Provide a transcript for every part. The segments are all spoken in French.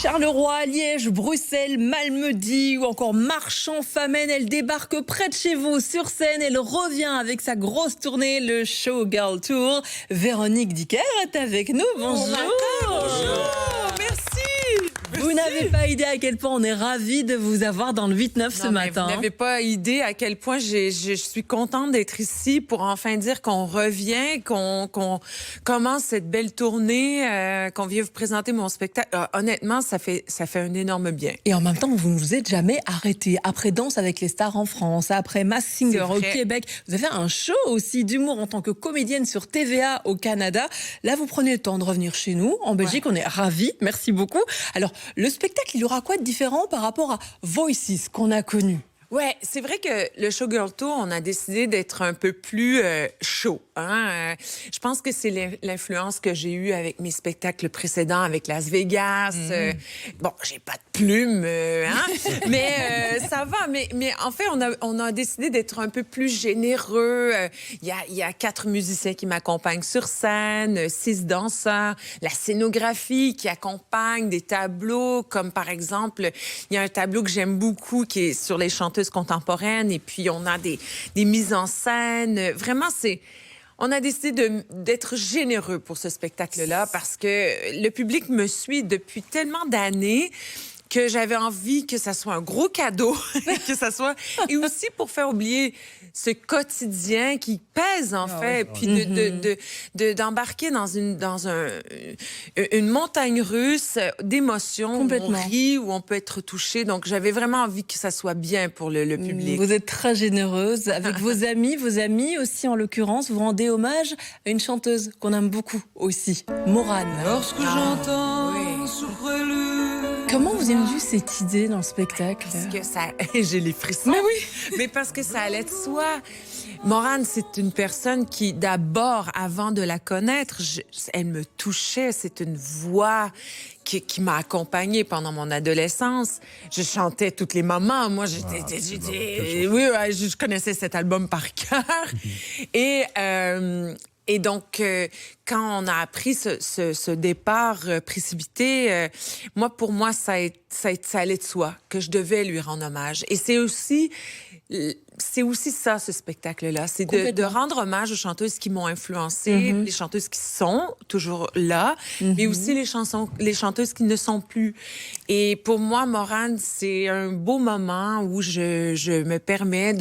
Charleroi, Liège, Bruxelles, Malmedy ou encore Marchand-Famenne, elle débarque près de chez vous sur scène. Elle revient avec sa grosse tournée, le Showgirl Tour. Véronique Dicker est avec nous. Bonjour. Bonjour. Merci. Vous n'avez pas idée à quel point on est ravis de vous avoir dans le 8-9 ce matin. Vous n'avez pas idée à quel point je suis contente d'être ici pour enfin dire qu'on revient, qu'on commence cette belle tournée, qu'on vient vous présenter mon spectacle. Honnêtement, ça fait un énorme bien. Et en même temps, vous ne vous êtes jamais arrêté. Après Danse avec les stars en France, après Masked Singer au Québec, vous avez fait un show aussi d'humour en tant que comédienne sur TVA au Canada. Là, vous prenez le temps de revenir chez nous, en Belgique. Ouais. On est ravis. Merci beaucoup. Alors, le spectacle, il aura quoi de différent par rapport à Voices qu'on a connu? Ouais, c'est vrai que le Showgirl Tour, on a décidé d'être un peu plus chaud. Hein? Je pense que c'est l'influence que j'ai eue avec mes spectacles précédents, avec Las Vegas. Bon, j'ai pas de plumes, hein? Mais ça va. Mais en fait, on a décidé d'être un peu plus généreux. Il y a 4 musiciens qui m'accompagnent sur scène, 6 danseurs, la scénographie qui accompagne des tableaux, comme par exemple, il y a un tableau que j'aime beaucoup qui est sur les chanteuses contemporaines, et puis on a des mises en scène. Vraiment, on a décidé d'être généreux pour ce spectacle-là parce que le public me suit depuis tellement d'années que j'avais envie que ça soit un gros cadeau, que ça soit... Et aussi pour faire oublier ce quotidien qui pèse, en fait, puis d'embarquer dans une montagne russe d'émotions, où on rit, où on peut être touché. Donc, j'avais vraiment envie que ça soit bien pour le public. Vous êtes très généreuse. Avec vos amis aussi, en l'occurrence, vous rendez hommage à une chanteuse qu'on aime beaucoup aussi, Morane. Lorsque j'entends souffrir le... Comment vous avez vu cette idée dans le spectacle? Parce que ça... J'ai les frissons. Mais oui! Mais parce que ça allait de soi. Morane, c'est une personne qui, d'abord, avant de la connaître, elle me touchait. C'est une voix qui m'a accompagnée pendant mon adolescence. Je chantais tous les moments. Moi, je connaissais cet album par cœur. Et donc, quand on a appris ce départ précipité, pour moi, ça allait de soi que je devais lui rendre hommage. Et c'est aussi ça, ce spectacle-là. C'est de rendre hommage aux chanteuses qui m'ont influencée, les chanteuses qui sont toujours là, mais aussi les chanteuses qui ne sont plus. Et pour moi, Morane, c'est un beau moment où je me permets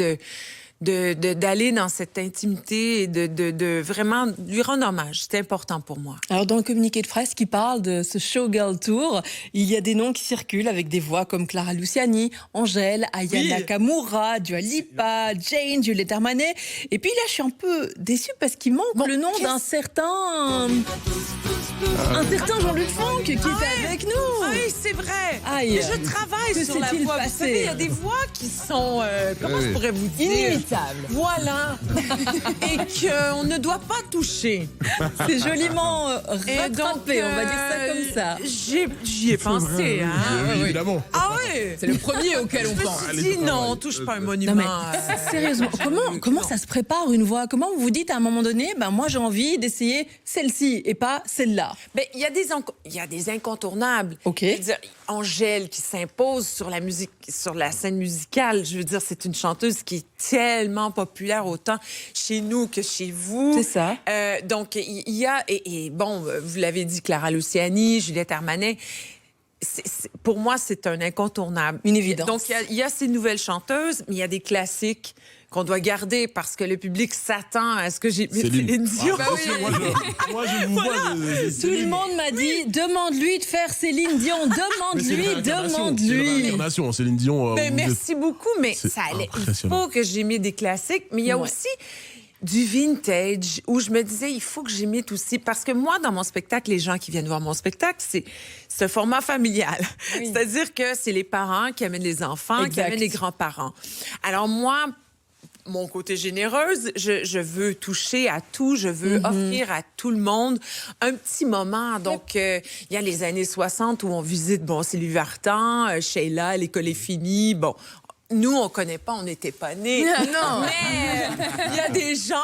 d'aller dans cette intimité et de vraiment lui rendre hommage. C'est important pour moi. Alors, dans le communiqué de presse qui parle de ce Showgirl Tour, il y a des noms qui circulent avec des voix comme Clara Luciani, Angèle, Aya Nakamura, Dua Lipa, Jane, Juliette Armanet. Et puis là, je suis un peu déçue parce qu'il manque le nom d'un certain Jean-Luc Funk qui est avec nous. Oui, c'est vrai. Aïe. Mais je travaille sur la voix. Vous savez, il y a des voix qui sont, comment je pourrais vous dire? Inimitables. Voilà. Et qu'on ne doit pas toucher. C'est joliment rattrapé, on va dire ça comme ça. J'y ai pensé. Hein? Oui, évidemment. Ah oui. C'est le premier auquel on pense. Je me suis dit, non, on touche pas un monument. Non, mais, sérieusement, comment ça se prépare une voix? Comment vous vous dites à un moment donné, moi j'ai envie d'essayer celle-ci et pas celle-là? Ben, il y a des incontournables. OK. Je veux dire, Angèle qui s'impose sur la scène musicale. Je veux dire, c'est une chanteuse qui est tellement populaire autant chez nous que chez vous. C'est ça. Donc, il y a... Et bon, vous l'avez dit, Clara Luciani, Juliette Armanet... pour moi, c'est un incontournable. Une évidence. Donc, il y a ces nouvelles chanteuses, mais il y a des classiques qu'on doit garder parce que le public s'attend à ce que j'ai... Céline Dion. Moi, je vous vois. Tout le monde m'a dit, demande-lui de faire Céline Dion. Demande-lui. L'incarnation, Céline Dion. Merci beaucoup, mais ça allait. Il faut que j'imite des classiques, mais il y a aussi du vintage où je me disais, il faut que j'imite aussi. Parce que moi, dans mon spectacle, les gens qui viennent voir mon spectacle, c'est ce format familial. Oui. C'est-à-dire que c'est les parents qui amènent les enfants, qui amènent les grands-parents. Alors moi, mon côté généreuse, je veux toucher à tout, je veux offrir à tout le monde un petit moment. Donc, il y a les années 60 où on visite, Sylvie Vartan, Sheila, l'école est finie, nous, on connaît pas, on n'était pas nés. Non. Mais il y a des gens...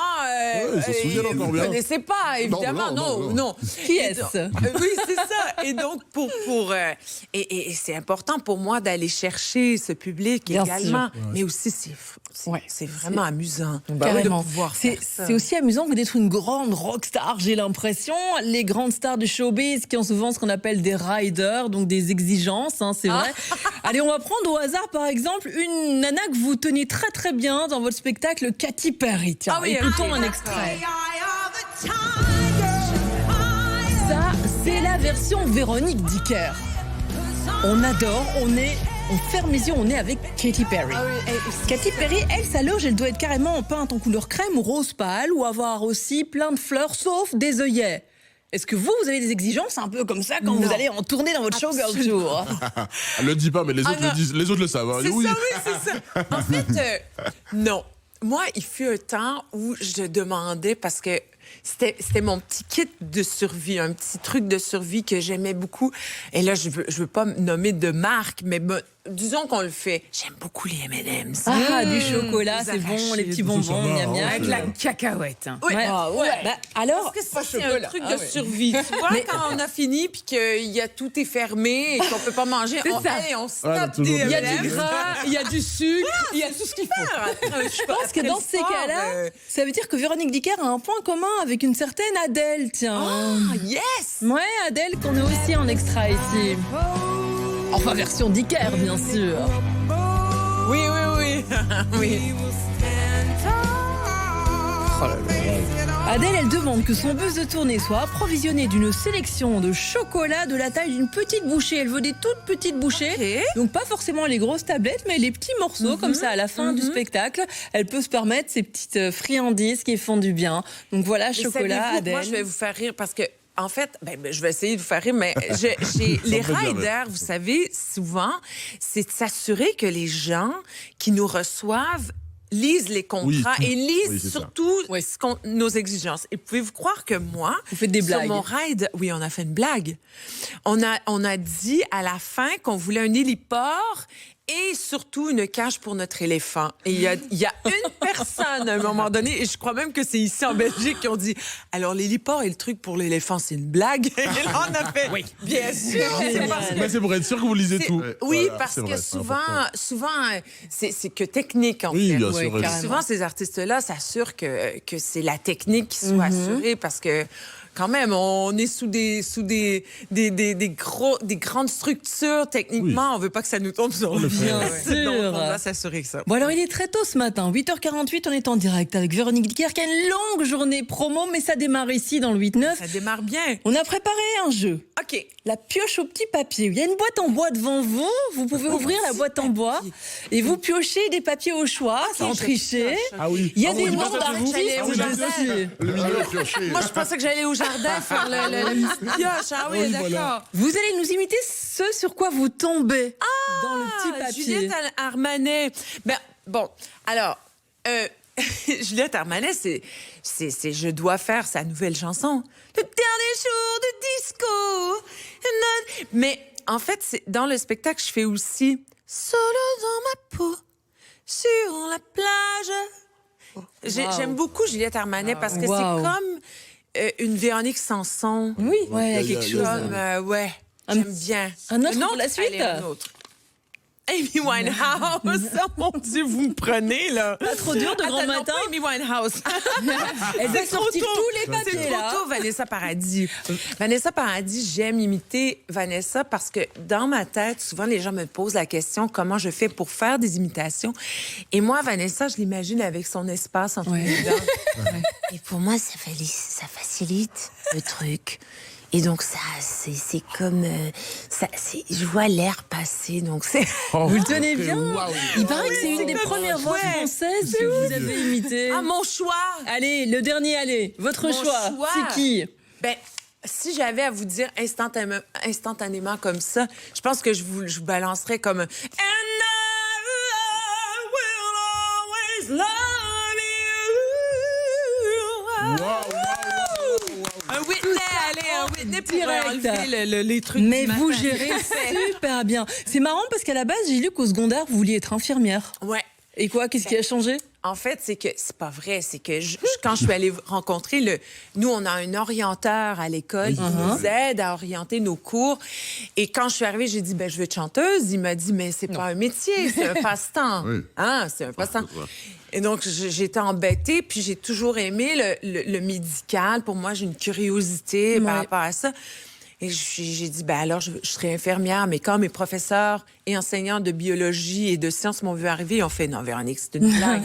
ils se souviennent encore vous bien. ne connaissez pas, évidemment. Non. Qui est-ce? Oui, c'est ça. Et donc, et c'est important pour moi d'aller chercher ce public Bien également. sûr. Mais aussi, c'est vraiment amusant. Carrément. De pouvoir faire ça. C'est aussi amusant que d'être une grande rockstar, j'ai l'impression. Les grandes stars du showbiz qui ont souvent ce qu'on appelle des riders, donc des exigences, hein, c'est vrai. Allez, on va prendre au hasard, par exemple, une nana que vous tenez très très bien dans votre spectacle, Katy Perry. Tiens, écoutons un extrait. Ça, c'est la version Véronique Dicker. On adore, on ferme les yeux, on est avec Katy Perry. Katy Perry, elle, sa loge, elle doit être carrément peinte en couleur crème ou rose pâle ou avoir aussi plein de fleurs, sauf des œillets. Est-ce que vous avez des exigences un peu comme ça quand vous allez en tournée dans votre showgirl tour? Elle le dit pas, mais les autres le disent. Les autres le savent. Hein. C'est ça, oui, c'est ça. En fait, non. Moi, il fut un temps où je demandais, parce que c'était mon petit kit de survie, un petit truc de survie que j'aimais beaucoup. Et là, je veux pas nommer de marque, mais disons qu'on le fait. J'aime beaucoup les M&M's. Du chocolat, c'est bon, les petits bonbons, miam miam. Avec la cacahuète. Oui, Ouais. Bah, alors, parce que c'est un truc de survie. Tu vois, quand on a fini puis que tout est fermé et qu'on peut pas manger, on se tape des il y a M&M's. du gras, il y a du sucre, il y a tout ce qu'il faut. Je pense que dans ces cas-là, ça veut dire que Véronique Dicker a un point commun avec une certaine Adèle, tiens. Yes! Ouais, Adèle, qu'on a aussi en extra ici. Enfin, version Dicker, bien sûr. Oui. Oui. Adèle, elle demande que son bus de tournée soit approvisionné d'une sélection de chocolat de la taille d'une petite bouchée. Elle veut des toutes petites bouchées. Donc pas forcément les grosses tablettes, mais les petits morceaux comme ça à la fin du spectacle. Elle peut se permettre ces petites friandises qui font du bien. Donc voilà, chocolat, Adèle. Moi, je vais vous faire rire parce que en fait, je vais essayer de vous faire rire, mais les riders, vous savez, souvent, c'est de s'assurer que les gens qui nous reçoivent lisent les contrats et lisent surtout nos exigences. Et pouvez-vous croire que moi, vous faites des blagues. Sur mon ride, oui, on a fait une blague. On a dit à la fin qu'on voulait un héliport et surtout une cage pour notre éléphant. Et il y a une personne à un moment donné, et je crois même que c'est ici en Belgique, qui ont dit « Alors, l'héliport et le truc pour l'éléphant, c'est une blague? » Et là, on a fait « Bien sûr! » Mais c'est pour être sûr que vous lisez tout. Oui, Voilà, parce vrai, que souvent, c'est que technique, en oui, fait. Bien sûr, Souvent, ces artistes-là s'assurent que c'est la technique qui soit assurée, parce que quand même, on est sous des grandes structures. Techniquement, on veut pas que ça nous tombe sur le Bien sûr. Donc, on doit s'assurer que ça. Bon, alors, il est très tôt ce matin, 8h48, on est en direct avec Véronique Dicker, qui a une longue journée promo, mais ça démarre ici dans le 8-9. Ça démarre bien. On a préparé un jeu. OK. La pioche au petit papier. Il y a une boîte en bois devant vous. Vous pouvez ouvrir la boîte en bois et vous piochez des papiers au choix, sans tricher. Ah oui. Il y a des oui, noms ça, c'est vous. d'artistes. Au jardin. Le milieu pioché. Moi, je pensais que j'allais au jardin faire la petite pioche. Ah oui, d'accord. voilà. Vous allez nous imiter ce sur quoi vous tombez dans le petit papier. Juliette Armanet. Bon, alors, Juliette Armanet, c'est je dois faire sa nouvelle chanson. Le dernier jour de disco. Mais en fait, dans le spectacle, je fais aussi solo dans ma peau, sur la plage. J'aime beaucoup Juliette Armanet parce que c'est comme une Véronique Sanson. Oui, ouais, il y a quelque chose. Ouais, j'aime bien. Un autre pour la suite. Allez, un autre. Amy Winehouse, oh mon Dieu, vous me prenez, là. Pas trop dur de grand Attends, non, matin. pas Amy Winehouse. Elle a C'est trop sorti tôt. tous les papiers, C'est là. trop tôt, Vanessa Paradis. Vanessa Paradis, j'aime imiter Vanessa parce que dans ma tête, souvent, les gens me posent la question comment je fais pour faire des imitations. Et moi, Vanessa, je l'imagine avec son espace entre les dents. Et pour moi, ça facilite le truc. Et donc, ça, c'est comme... je vois l'air passer, donc c'est... Vous le tenez bien. Waouh. Il paraît que c'est une des comme premières voix chouette. françaises que vous avez imitées. Ah, mon choix! Allez, le dernier, allez. Votre Mon choix. choix. C'est qui? Si j'avais à vous dire instantanément comme ça, je pense que je vous balancerais comme... And I will always love you. Waouh, waouh, waouh, waouh. Un Whitney, allez, un Whitney pour Direct. enlever les trucs Mais du vous matin. gérez super bien. C'est marrant parce qu'à la base, j'ai lu qu'au secondaire, vous vouliez être infirmière. Ouais. Et quoi, qu'est-ce qui a changé? En fait, c'est que c'est pas vrai. C'est que quand je suis allée rencontrer nous, on a un orienteur à l'école qui nous aide à orienter nos cours. Et quand je suis arrivée, j'ai dit, ben, je veux être chanteuse. Il m'a dit, mais c'est pas un métier, c'est un passe-temps. Oui. Hein, c'est un passe-temps. Et donc, j'étais embêtée, puis j'ai toujours aimé le médical. Pour moi, j'ai une curiosité par rapport à ça. Et j'ai dit, ben alors, je serai infirmière. Mais quand mes professeurs et enseignants de biologie et de sciences m'ont vu arriver, ils ont fait, non, Véronique, c'est une blague.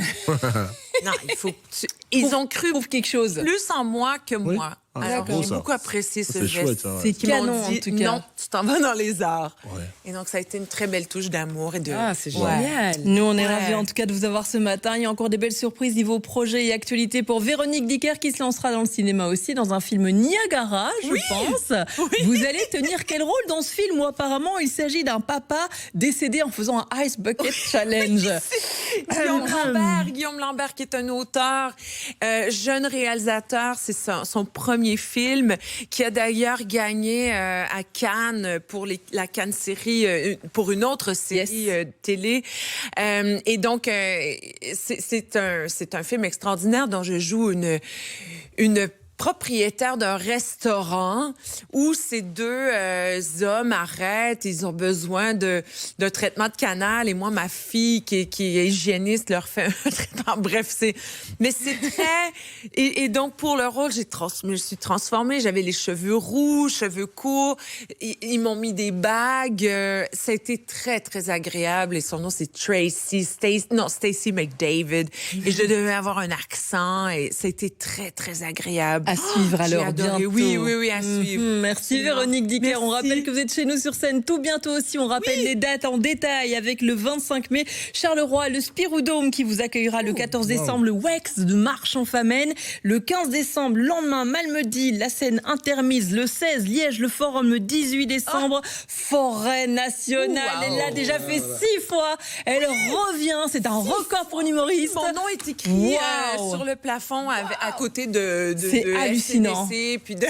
Non, il faut que Ils ont cru quelque chose. plus en moi que moi. Ah, Alors, beau, j'ai ça. beaucoup apprécié ce C'est geste. chouette, ça, ouais. C'est Qui m'ont canon, dit, en tout cas. non, tu t'en vas dans les arts. Ouais. Et donc, ça a été une très belle touche d'amour et de... Ah, c'est Ouais. génial. Nous, on est Ouais. ravis en tout cas de vous avoir ce matin. Il y a encore des belles surprises niveau projet et actualité pour Véronique Dicker qui se lancera dans le cinéma aussi, dans un film Niagara, je pense. Vous allez tenir quel rôle dans ce film où apparemment il s'agit d'un papa décédé en faisant un Ice Bucket Challenge? Guillaume Lambert, qui est un auteur, jeune réalisateur, c'est son premier film, qui a d'ailleurs gagné à Cannes pour la Cannes série, pour une autre série télé. Et donc, c'est un film extraordinaire dont je joue une propriétaire d'un restaurant où ces deux hommes arrêtent, ils ont besoin d'un traitement de canal et moi, ma fille qui est hygiéniste leur fait un traitement. Bref, mais c'est très... Et donc, pour le rôle, je me suis transformée. J'avais les cheveux roux, cheveux courts. Ils m'ont mis des bagues. Ça a été très, très agréable. Et son nom, c'est Stacey McDavid. Et je devais avoir un accent et ça a été très, très agréable. À suivre alors, J'ai adoré. bientôt. Oui, à suivre. Merci Véronique Dicker. Merci. On rappelle que vous êtes chez nous sur scène tout bientôt aussi. On rappelle les dates en détail avec le 25 mai, Charleroi, le Spirou Dome qui vous accueillera le 14 décembre, le Wex de Marche-en-Famenne, le 15 décembre, lendemain, Malmedy, la scène intermise, le 16, Liège, le Forum, le 18 décembre, Forêt nationale. Elle l'a déjà fait 6 fois. Elle revient. C'est un record pour une humoriste. Mon nom est écrit sur le plafond à côté de hallucinant. FCDC, puis de...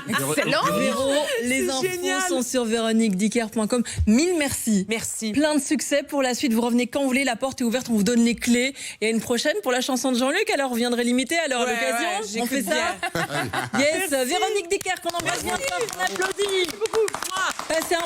Excellent. Véro, les infos génial. sont sur véroniquedicker.com. Mille merci. Merci. Plein de succès pour la suite. Vous revenez quand vous voulez. La porte est ouverte. On vous donne les clés. Et à une prochaine pour la chanson de Jean-Luc. Alors, vous viendrez l'imiter à l'occasion. On fait ça. Yes. Véronique Dicker qu'on embrasse bien fort. On applaudit. Passez un